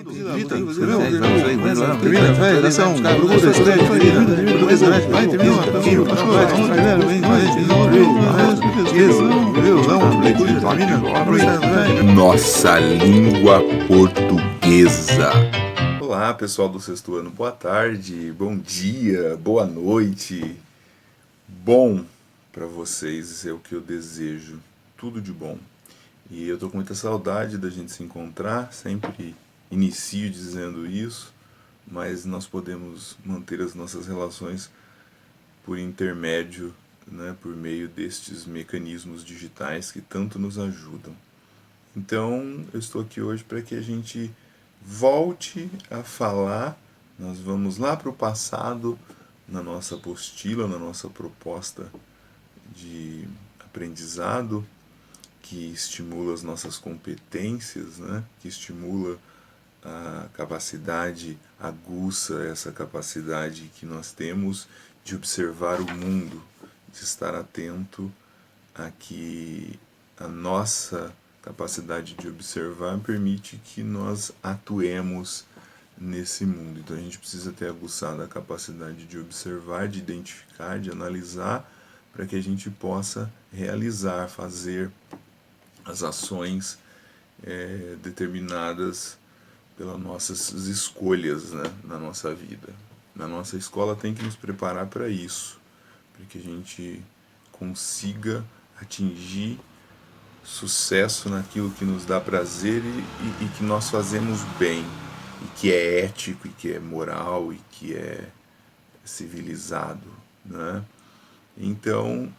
Grita, Nossa língua portuguesa. Olá, pessoal do sexto ano, boa tarde, bom dia, boa noite. Bom para vocês é o que eu desejo, tudo de bom. E eu tô com muita saudade da gente se encontrar, sempre inicio dizendo isso, mas nós podemos manter as nossas relações por intermédio, né, por meio destes mecanismos digitais que tanto nos ajudam. Então, eu estou aqui hoje para que a gente volte a falar. Nós vamos lá para o passado, na nossa apostila, na nossa proposta de aprendizado, que estimula as nossas competências, né? Que estimula a capacidade, aguça essa capacidade que nós temos de observar o mundo, de estar atento a que a nossa capacidade de observar permite que nós atuemos nesse mundo. Então a gente precisa ter aguçado a capacidade de observar, de identificar, de analisar, para que a gente possa realizar, fazer as ações determinadas pelas nossas escolhas, né, na nossa vida. Na nossa escola tem que nos preparar para isso, para que a gente consiga atingir sucesso naquilo que nos dá prazer e que nós fazemos bem, e que é ético, e que é moral, e que é civilizado, né? Então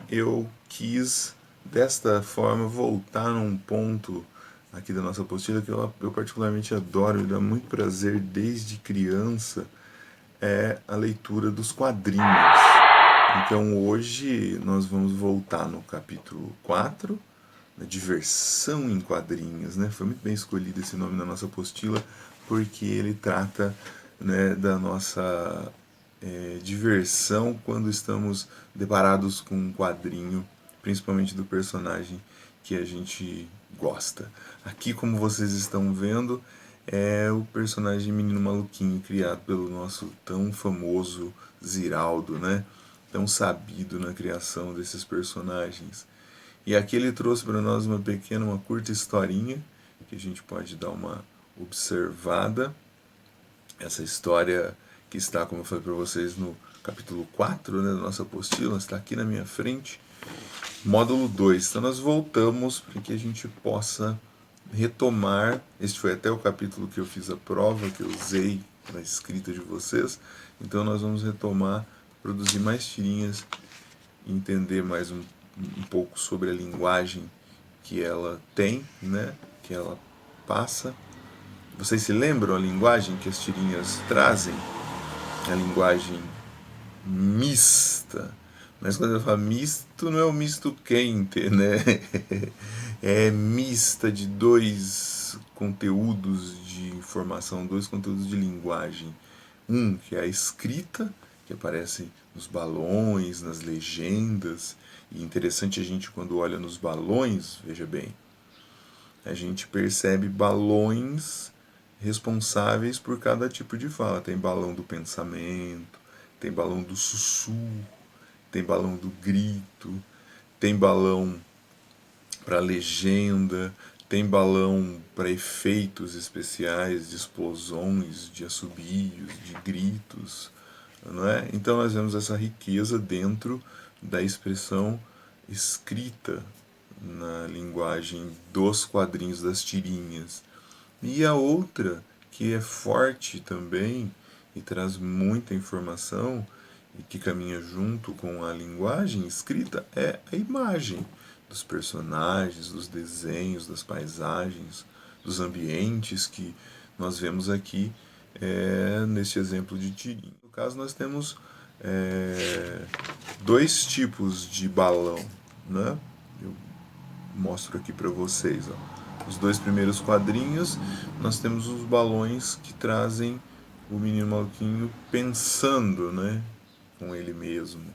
eu quis desta forma voltar num ponto aqui da nossa apostila que eu particularmente adoro, me dá muito prazer desde criança, é a leitura dos quadrinhos. Então hoje nós vamos voltar no capítulo 4, a diversão em quadrinhos, né? Foi muito bem escolhido esse nome na nossa apostila, porque ele trata, né, da nossa diversão quando estamos deparados com um quadrinho, principalmente do personagem que a gente gosta. Aqui, como vocês estão vendo, é o personagem Menino Maluquinho, criado pelo nosso tão famoso Ziraldo, né? Tão sabido na criação desses personagens. E aqui ele trouxe para nós uma curta historinha, que a gente pode dar uma observada. Essa história que está, como eu falei para vocês, no capítulo 4, né, da nossa apostila, está aqui na minha frente, módulo 2. Então nós voltamos para que a gente possa retomar. Este foi até o capítulo que eu fiz a prova, que eu usei na escrita de vocês. Então nós vamos retomar, produzir mais tirinhas, entender mais um pouco sobre a linguagem que ela tem, né, que ela passa. Vocês se lembram a linguagem que as tirinhas trazem? A linguagem mista. Mas quando eu falo misto, não é o misto quente, né? É mista de dois conteúdos de informação, dois conteúdos de linguagem. Um, que é a escrita, que aparece nos balões, nas legendas. E interessante a gente, quando olha nos balões, veja bem, a gente percebe balões responsáveis por cada tipo de fala. Tem balão do pensamento, tem balão do sussurro, tem balão do grito, tem balão para legenda, tem balão para efeitos especiais de explosões, de assobios, de gritos, não é? Então nós vemos essa riqueza dentro da expressão escrita na linguagem dos quadrinhos, das tirinhas. E a outra, que é forte também e traz muita informação e que caminha junto com a linguagem escrita, é a imagem dos personagens, dos desenhos, das paisagens, dos ambientes que nós vemos aqui neste exemplo de tirinha. No caso, nós temos dois tipos de balão, né? Eu mostro aqui para vocês, ó. Os dois primeiros quadrinhos, nós temos os balões que trazem o Menino Maluquinho pensando, né, com ele mesmo.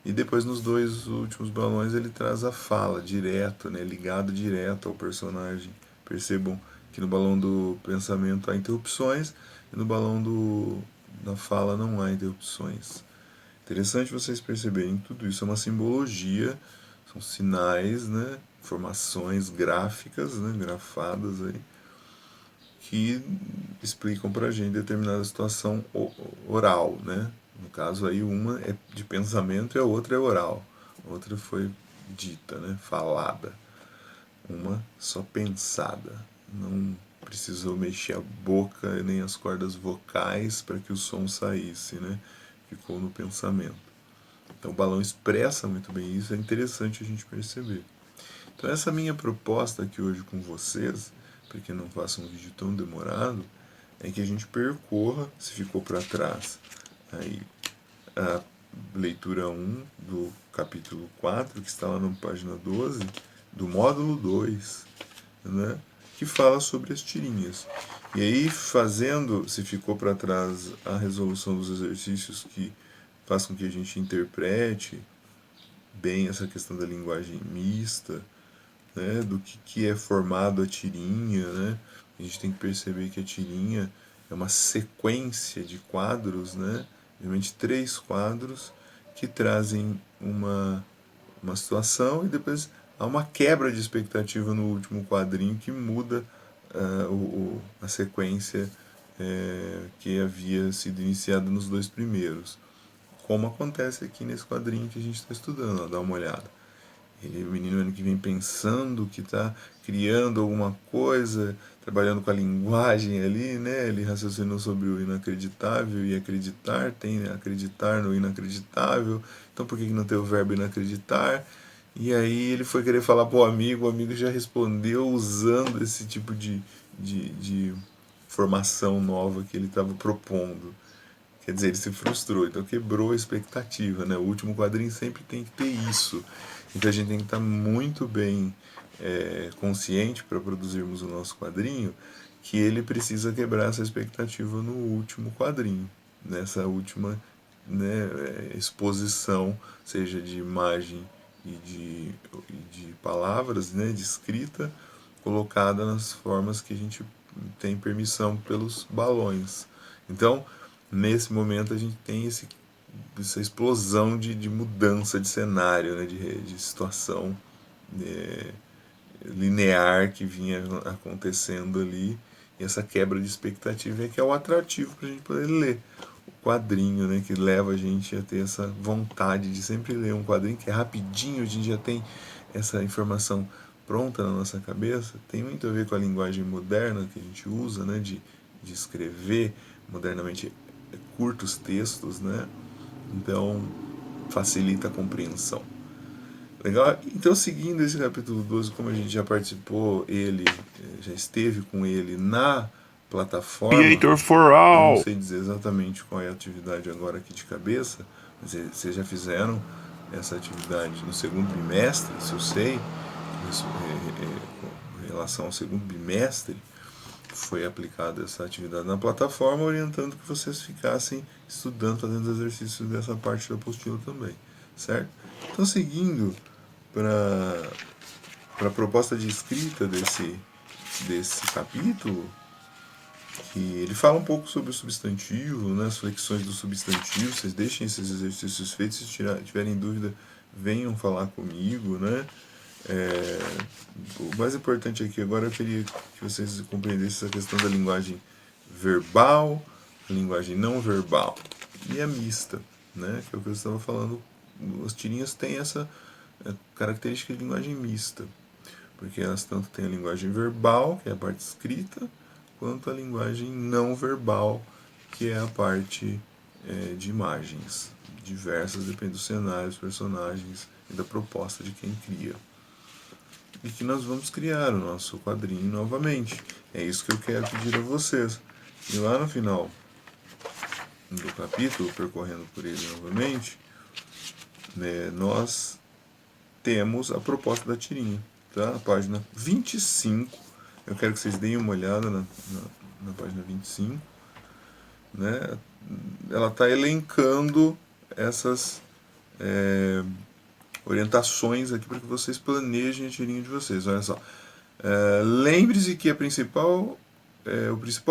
E depois nos dois últimos balões ele traz a fala direto, né, ligado direto ao personagem. Percebam que no balão do pensamento há interrupções e no balão da fala não há interrupções. Interessante vocês perceberem que tudo isso é uma simbologia, são sinais, né, informações gráficas, né, grafadas aí, que explicam para a gente determinada situação oral, né? No caso aí uma é de pensamento e a outra é oral, a outra foi dita, né, falada, uma só pensada, não precisou mexer a boca nem as cordas vocais para que o som saísse, né? Ficou no pensamento. Então o balão expressa muito bem isso, é interessante a gente perceber. Então essa minha proposta aqui hoje com vocês, para que não faça um vídeo tão demorado, é que a gente percorra, se ficou para trás, aí a leitura 1 do capítulo 4, que está lá na página 12, do módulo 2, né, que fala sobre as tirinhas. E aí, fazendo, se ficou para trás, a resolução dos exercícios que faz com que a gente interprete bem essa questão da linguagem mista, né, do que é formado a tirinha, né? A gente tem que perceber que a tirinha é uma sequência de quadros, né? Geralmente 3 quadros que trazem uma situação e depois há uma quebra de expectativa no último quadrinho que muda a sequência que havia sido iniciada nos 2 primeiros. Como acontece aqui nesse quadrinho que a gente está estudando, ó, dá uma olhada. O menino que vem pensando que está criando alguma coisa, trabalhando com a linguagem ali, né? Ele raciocinou sobre o inacreditável e acreditar, tem acreditar no inacreditável, então por que não tem o verbo inacreditar? E aí ele foi querer falar para o amigo já respondeu usando esse tipo de formação nova que ele estava propondo. Quer dizer, ele se frustrou, então quebrou a expectativa, né? O último quadrinho sempre tem que ter isso. Então a gente tem que estar muito bem consciente para produzirmos o nosso quadrinho que ele precisa quebrar essa expectativa no último quadrinho, nessa última, né, exposição, seja de imagem de palavras, né, de escrita, colocada nas formas que a gente tem permissão pelos balões. Então, nesse momento a gente tem essa explosão de mudança de cenário, né, de situação linear que vinha acontecendo ali, e essa quebra de expectativa é que é o atrativo para a gente poder ler o quadrinho, né, que leva a gente a ter essa vontade de sempre ler um quadrinho que é rapidinho, a gente já tem essa informação pronta na nossa cabeça. Tem muito a ver com a linguagem moderna que a gente usa, né, de escrever modernamente curtos textos, né? Então facilita a compreensão. Legal? Então, seguindo esse capítulo 12, como a gente já participou, já esteve com ele na plataforma, Creator for eu não All. sei dizer exatamente qual é a atividade agora aqui de cabeça, mas vocês já fizeram essa atividade no segundo bimestre, se eu sei, em relação ao segundo bimestre, foi aplicada essa atividade na plataforma, orientando que vocês ficassem estudando, fazendo exercícios dessa parte da apostila também, certo? Então, seguindo para a proposta de escrita desse capítulo, que ele fala um pouco sobre o substantivo, né, as flexões do substantivo. Vocês deixem esses exercícios feitos, se tiverem dúvida, venham falar comigo, né? O mais importante aqui agora eu queria que vocês compreendessem essa questão da linguagem verbal, a linguagem não verbal e a mista, né? Que é o que eu estava falando. As tirinhas têm essa característica de linguagem mista, porque elas tanto têm a linguagem verbal, que é a parte escrita, quanto a linguagem não verbal, que é a parte de imagens diversas, depende dos cenários, personagens e da proposta de quem cria. E que nós vamos criar o nosso quadrinho novamente. É isso que eu quero pedir a vocês. E lá no final do capítulo, percorrendo por ele novamente, né, nós temos a proposta da tirinha. Tá? Na página 25, eu quero que vocês deem uma olhada na página 25. Né? Ela está elencando essas orientações aqui para que vocês planejem a tirinha de vocês. Olha só. Lembre-se que o principal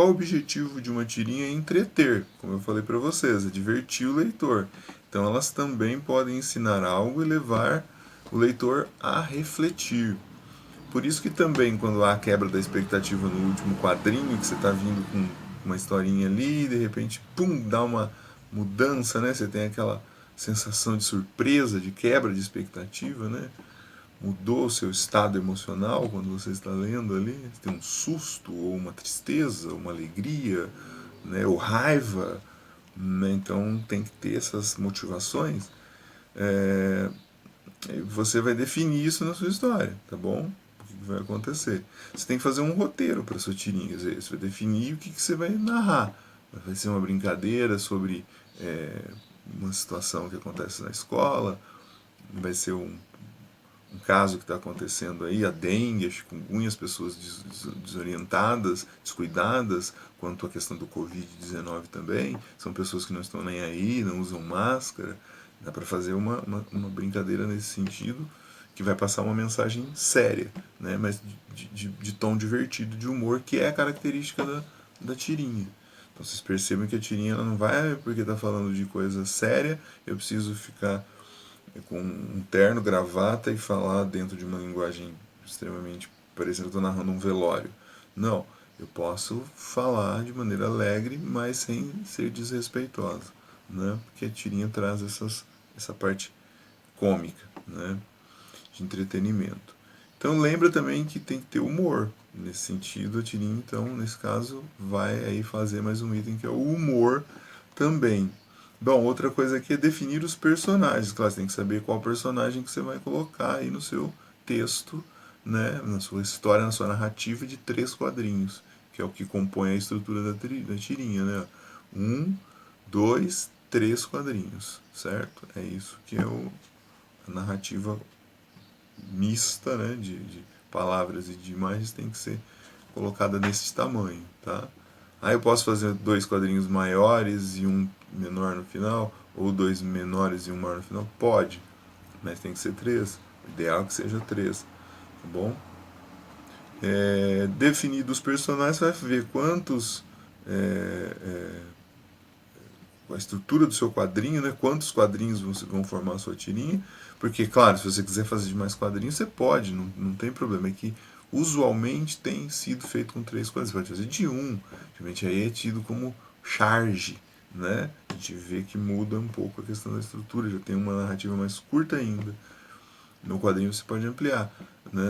objetivo de uma tirinha é entreter, como eu falei para vocês, é divertir o leitor. Então elas também podem ensinar algo e levar o leitor a refletir. Por isso que também quando há quebra da expectativa no último quadrinho, que você está vindo com uma historinha ali e de repente, pum, dá uma mudança, né? Você tem aquela sensação de surpresa, de quebra de expectativa, né? Mudou o seu estado emocional quando você está lendo ali, você tem um susto, ou uma tristeza, ou uma alegria, né? Ou raiva, né? Então tem que ter essas motivações. É, Você vai definir isso na sua história, tá bom? O que vai acontecer? Você tem que fazer um roteiro para sua tirinha, você vai definir o que você vai narrar. Vai ser uma brincadeira sobre uma situação que acontece na escola, vai ser um caso que está acontecendo aí, a dengue, a chikungunya, as pessoas desorientadas, descuidadas quanto à questão do Covid-19 também, são pessoas que não estão nem aí, não usam máscara. Dá para fazer uma brincadeira nesse sentido, que vai passar uma mensagem séria, né? Mas de tom divertido, de humor, que é a característica da tirinha. Então vocês percebem que a tirinha ela não vai porque está falando de coisa séria, eu preciso ficar com um terno, gravata e falar dentro de uma linguagem extremamente parecendo que eu estou narrando um velório. Não, eu posso falar de maneira alegre, mas sem ser desrespeitosa, né? Porque a tirinha traz essa parte cômica, né? De entretenimento. Então lembra também que tem que ter humor. Nesse sentido, a tirinha, então, nesse caso, vai aí fazer mais um item que é o humor também. Bom, outra coisa aqui é definir os personagens. Claro, você tem que saber qual personagem que você vai colocar aí no seu texto, né, na sua história, na sua narrativa de 3 quadrinhos, que é o que compõe a estrutura da tirinha, né? 1, 2, 3 quadrinhos, certo? É isso que é a narrativa mista, né, de palavras e de imagens tem que ser colocada nesse tamanho, tá? Aí eu posso fazer 2 quadrinhos maiores e um menor no final, ou 2 menores e um maior no final? Pode, mas tem que ser 3. O ideal é que seja 3, tá bom? Definido os personagens, você vai ver quantos a estrutura do seu quadrinho, né? Quantos quadrinhos vão formar a sua tirinha. Porque, claro, se você quiser fazer de mais quadrinhos, você pode, não tem problema. É que usualmente tem sido feito com 3 quadrinhos. Você pode fazer de um, realmente aí é tido como charge, né? A gente vê que muda um pouco a questão da estrutura, já tem uma narrativa mais curta ainda. No quadrinho você pode ampliar, né,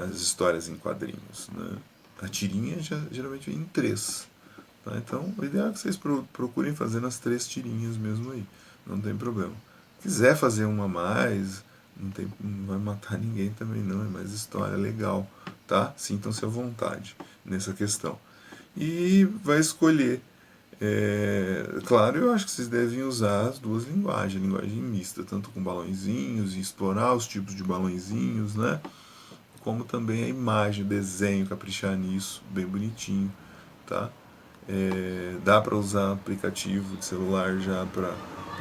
as histórias em quadrinhos, né? A tirinha geralmente vem em 3. Tá? Então, o ideal é que vocês procurem fazer nas 3 tirinhas mesmo aí. Não tem problema. Quiser fazer uma a mais, não vai matar ninguém também não. É mais história legal. Tá? Sintam-se à vontade nessa questão. E vai escolher. Claro, eu acho que vocês devem usar as 2 linguagens. A linguagem mista, tanto com balõezinhos e explorar os tipos de balõezinhos, né? Como também a imagem, o desenho, caprichar nisso, bem bonitinho. Tá? Dá para usar aplicativo de celular já para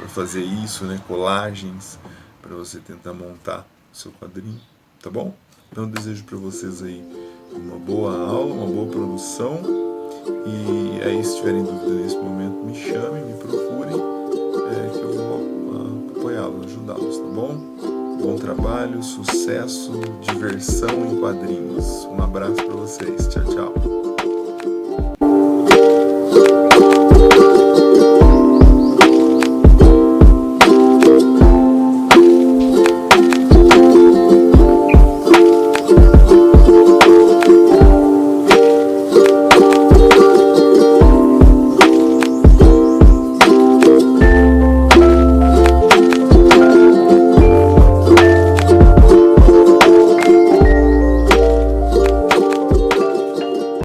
fazer isso, né? Colagens, para você tentar montar o seu quadrinho, tá bom? Então eu desejo para vocês aí uma boa aula, uma boa produção, e aí se tiverem dúvida nesse momento me chamem, me procurem, que eu vou apoiá-los, ajudá-los, tá bom? Bom trabalho, sucesso, diversão em quadrinhos. Um abraço para vocês, tchau, tchau.